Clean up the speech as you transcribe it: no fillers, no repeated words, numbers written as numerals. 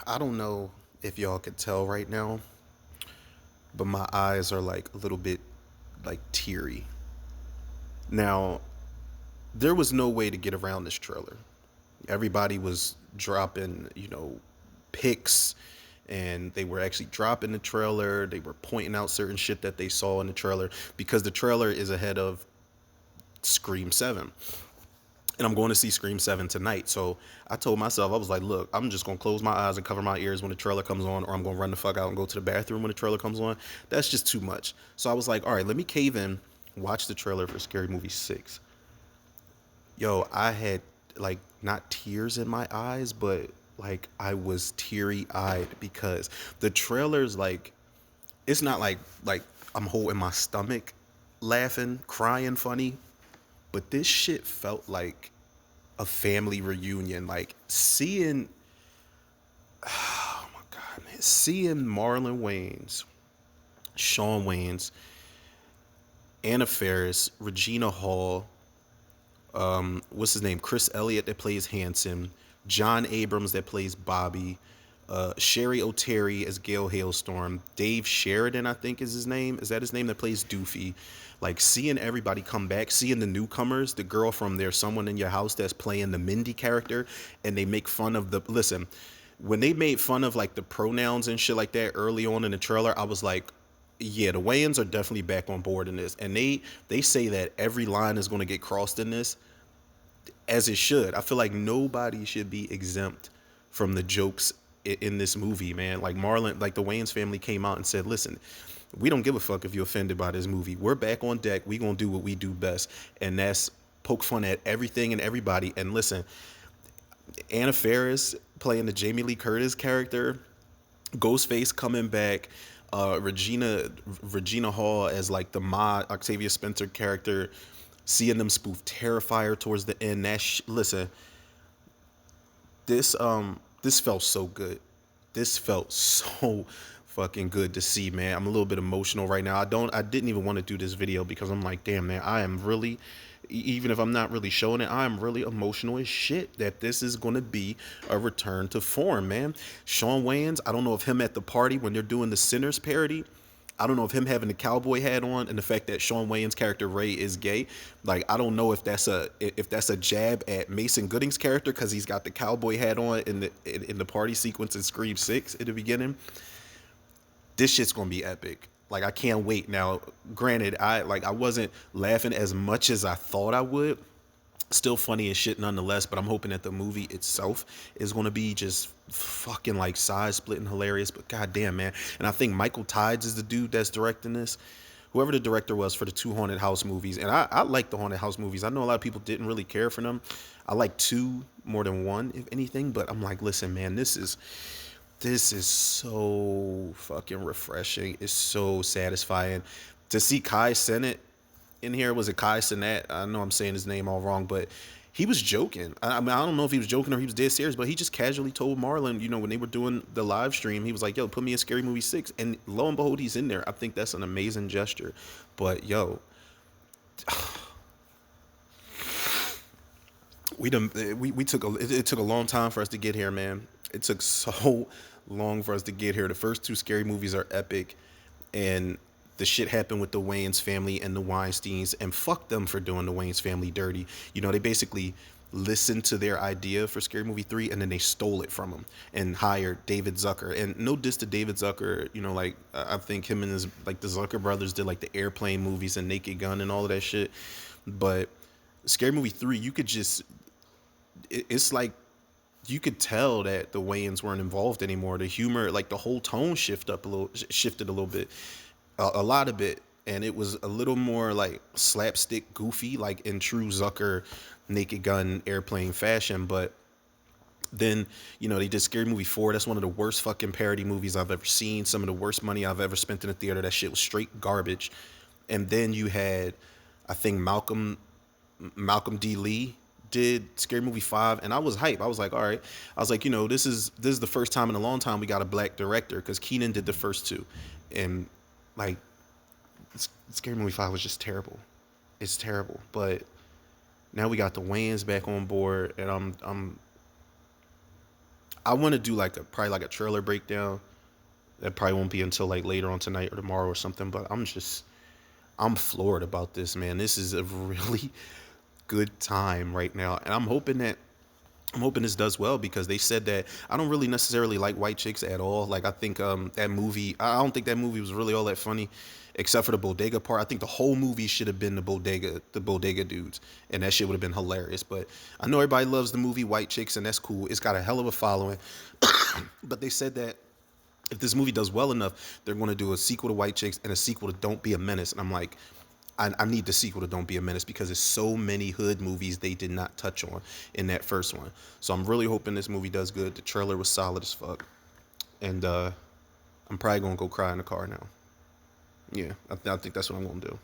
I don't know if y'all could tell right now, but my eyes are like a little bit like teary. Now, there was no way to get around this trailer. Everybody was dropping, pics, and they were actually dropping the trailer. They were pointing out certain shit that they saw in the trailer because the trailer is ahead of Scream 7. And I'm going to see Scream 7 tonight. So I told myself, I was like, look, I'm just going to close my eyes and cover my ears when the trailer comes on, or I'm going to run the fuck out and go to the bathroom when the trailer comes on. That's just too much. So I was like, all right, let me cave in, watch the trailer for Scary Movie 6. Yo, I had like not tears in my eyes, but like I was teary eyed because the trailer's like, it's not like I'm holding my stomach laughing, crying funny, but this shit felt like a family reunion. Like seeing, oh my god, man, seeing Marlon Wayans, Shawn Wayans, Anna Faris, Regina Hall, what's his name, Chris Elliott that plays Hanson, John Abrams that plays Bobby, Sherry O'Terry as Gail Hailstorm, Dave Sheridan I think is his name. Is that his name, that plays Doofy? Like seeing everybody come back, seeing the newcomers, the girl from There's Someone in Your House that's playing the Mindy character, and they make fun of the listen. When they made fun of like the pronouns and shit like that early on in the trailer, I was like, yeah, the Wayans are definitely back on board in this. And they say that every line is going to get crossed in this, as it should. I feel like nobody should be exempt from the jokes in this movie, man. Like Marlon, like the Wayans family came out and said, listen, we don't give a fuck if you're offended by this movie. We're back on deck. We gonna do what we do best, and that's poke fun at everything and everybody. And listen, Anna Faris playing the Jamie Lee Curtis character, Ghostface coming back, Regina Hall as like the Ma Octavia Spencer character, seeing them spoof Terrifier towards the end. Listen, this felt so good. This felt so fucking good to see, man. I'm a little bit emotional right now. I didn't even want to do this video because I'm like, damn, man, I am really, even if I'm not really showing it, I am really emotional as shit that this is going to be a return to form, man. Shawn Wayans, I don't know if him at the party when they're doing the Sinners parody, I don't know if him having the cowboy hat on and the fact that Shawn Wayans' character Ray is gay, like I don't know if that's a jab at Mason Gooding's character because he's got the cowboy hat on in the party sequence in Scream 6 at the beginning. This shit's gonna be epic. Like I can't wait. Now, granted, I wasn't laughing as much as I thought I would. Still funny as shit nonetheless, but I'm hoping that the movie itself is going to be just fucking like side splitting hilarious. But goddamn, man. And I think Michael Tides is the dude that's directing this. Whoever the director was for the two Haunted House movies. And I like the Haunted House movies. I know a lot of people didn't really care for them. I like two more than one, if anything. But I'm like, listen, man, this is so fucking refreshing. It's so satisfying to see Kai Cenat in here. Was it Kai Cenat? I know I'm saying his name all wrong, but he was joking. I mean, I don't know if he was joking or he was dead serious, but he just casually told Marlon, when they were doing the live stream, he was like, yo, put me in Scary Movie 6. And lo and behold, he's in there. I think that's an amazing gesture. But yo, it took a long time for us to get here, man. It took so long for us to get here. The first two Scary Movies are epic, and the shit happened with the Wayans family and the Weinsteins, and fuck them for doing the Wayans family dirty. They basically listened to their idea for Scary Movie 3 and then they stole it from them and hired David Zucker. And no diss to David Zucker, like I think him and his, like the Zucker brothers did like the Airplane movies and Naked Gun and all of that shit. But Scary Movie 3, you could just, it's like you could tell that the Wayans weren't involved anymore. The humor, like the whole tone shifted a little bit, a lot of it, and it was a little more like slapstick, goofy, like in true Zucker, Naked Gun, Airplane fashion. But then they did Scary Movie 4. That's one of the worst fucking parody movies I've ever seen. Some of the worst money I've ever spent in a theater. That shit was straight garbage. And then you had, I think Malcolm D. Lee did Scary Movie 5, and I was hype. I was like, all right. I was like, this is the first time in a long time we got a black director, because Keenan did the first two, and like Scary Movie 5 was just terrible. It's terrible. But now we got the Wayans back on board, and I want to do like a probably like a trailer breakdown. That probably won't be until like later on tonight or tomorrow or something. But I'm floored about this, man. This is a really good time right now, and I'm hoping this does well because they said that I don't really necessarily like white chicks at all. Like I think that movie, I don't think that movie was really all that funny, except for the bodega part. I think the whole movie should have been the bodega dudes, and that shit would have been hilarious. But I know everybody loves the movie White Chicks, and that's cool. It's got a hell of a following. But they said that if this movie does well enough, they're going to do a sequel to White Chicks and a sequel to Don't Be a Menace. And I'm like, I need the sequel to Don't Be a Menace because there's so many hood movies they did not touch on in that first one. So I'm really hoping this movie does good. The trailer was solid as fuck. And I'm probably going to go cry in the car now. Yeah, I think that's what I'm going to do.